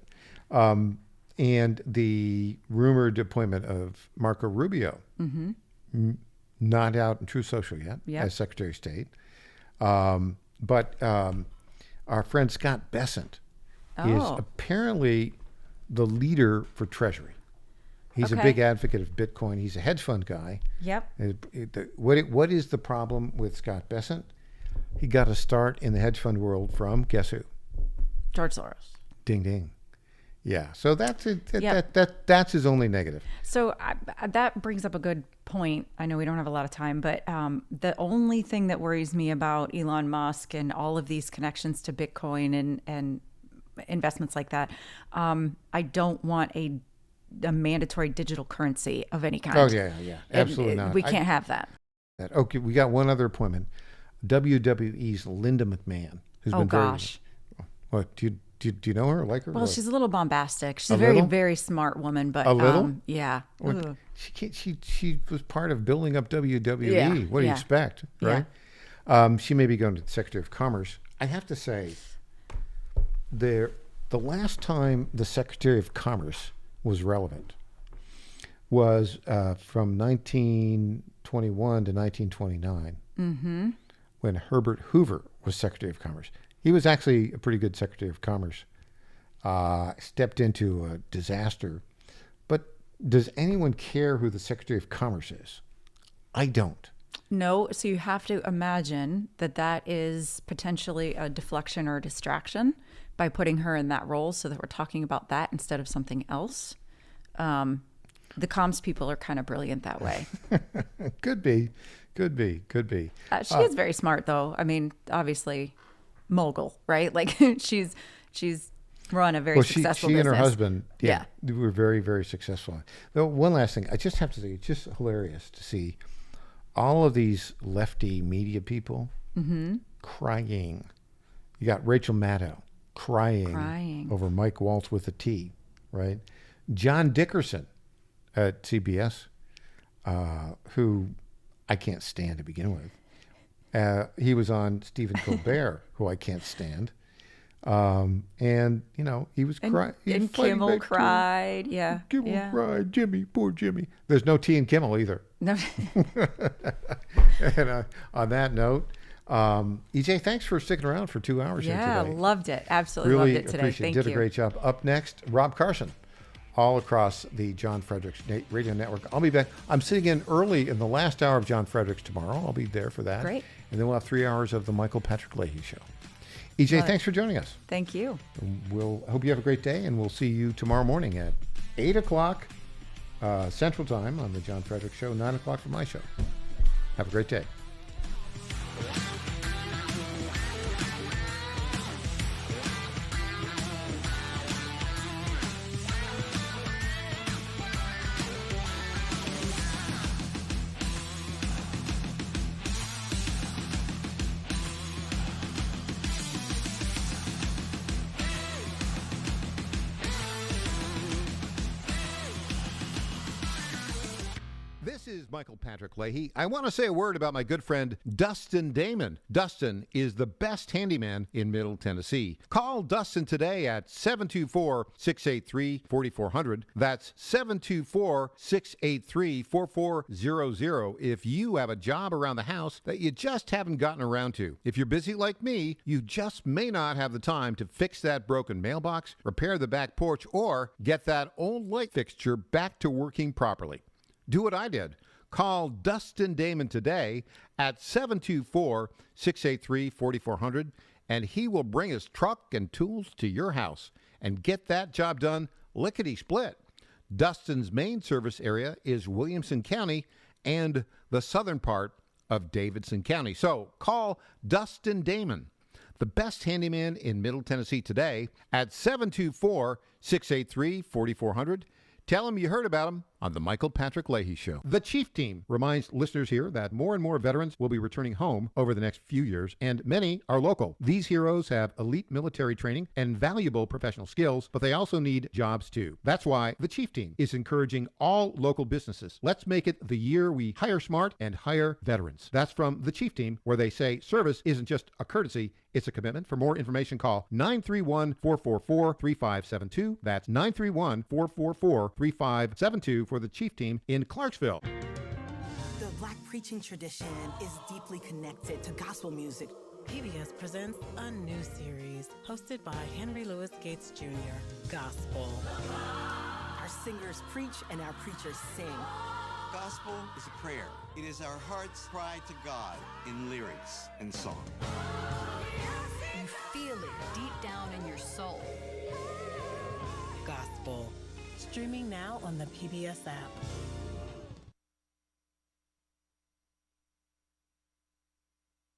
And the rumored appointment of Marco Rubio, not out in True Social yet as Secretary of State. But our friend Scott Bessent is apparently the leader for Treasury. He's a big advocate of Bitcoin. He's a hedge fund guy. Yep. What is the problem with Scott Bessent? He got a start in the hedge fund world from, guess who? George Soros. Ding, ding. Yeah, so that's it. Yep. That's his only negative. So that brings up a good point. I know we don't have a lot of time, but the only thing that worries me about Elon Musk and all of these connections to Bitcoin and investments like that, I don't want a mandatory digital currency of any kind. Oh, yeah. Absolutely not. We can't have that. Okay, we got one other appointment. WWE's Linda McMahon, who's been gosh. What, do you know her or like her? Well, she's a little bombastic. She's a very, little? very smart woman, but a little? Yeah. Well, she was part of building up WWE. Yeah, What do you expect, right? Yeah. She may be going to the Secretary of Commerce. I have to say, the last time the Secretary of Commerce was relevant was from 1921 to 1929, when Herbert Hoover was Secretary of Commerce. He was actually a pretty good Secretary of Commerce. Stepped into a disaster. But does anyone care who the Secretary of Commerce is? I don't. No, so you have to imagine that is potentially a deflection or a distraction by putting her in that role so that we're talking about that instead of something else. The comms people are kind of brilliant that way. Could be. She is very smart, though. I mean, obviously, mogul, right? Like she's run a very successful business. She and her husband, were very, very successful. Though one last thing, I just have to say, it's just hilarious to see all of these lefty media people crying. You got Rachel Maddow crying over Mike Waltz with a T, right? John Dickerson at CBS, who I can't stand to begin with. He was on Stephen Colbert, who I can't stand. And, he was crying. And Kimmel cried. Yeah. Kimmel cried. Jimmy, poor Jimmy. There's no T in Kimmel either. No. And on that note, EJ, thanks for sticking around for 2 hours here today. Yeah, loved it. Absolutely really loved it today. Appreciate it. Thank you. Did a great job. Up next, Rob Carson, all across the John Fredericks Radio Network. I'll be back. I'm sitting in early in the last hour of John Fredericks tomorrow. I'll be there for that. Great. And then we'll have 3 hours of the Michael Patrick Leahy Show. EJ, thanks for joining us. Thank you. We'll hope you have a great day, and we'll see you tomorrow morning at 8 o'clock Central Time on the John Fredericks Show, 9 o'clock for my show. Have a great day. This is Michael Patrick Leahy. I want to say a word about my good friend Dustin Damon. Dustin is the best handyman in Middle Tennessee. Call Dustin today at 724-683-4400. That's 724-683-4400 if you have a job around the house that you just haven't gotten around to. If you're busy like me, you just may not have the time to fix that broken mailbox, repair the back porch, or get that old light fixture back to working properly. Do what I did. Call Dustin Damon today at 724-683-4400, and he will bring his truck and tools to your house and get that job done lickety-split. Dustin's main service area is Williamson County and the southern part of Davidson County. So call Dustin Damon, the best handyman in Middle Tennessee today, at 724-683-4400. Tell him you heard about him on the Michael Patrick Leahy Show. The Chief Team reminds listeners here that more and more veterans will be returning home over the next few years, and many are local. These heroes have elite military training and valuable professional skills, but they also need jobs too. That's why the Chief Team is encouraging all local businesses. Let's make it the year we hire smart and hire veterans. That's from the Chief Team, where they say service isn't just a courtesy, it's a commitment. For more information, call 931-444-3572. That's 931-444-3572 for the Chief Team in Clarksville. The Black preaching tradition is deeply connected to gospel music. PBS presents a new series hosted by Henry Louis Gates Jr., Gospel. Our singers preach and our preachers sing. Gospel is a prayer. It is our heart's cry to God in lyrics and song. You feel it deep down in your soul. Gospel. Streaming now on the PBS app.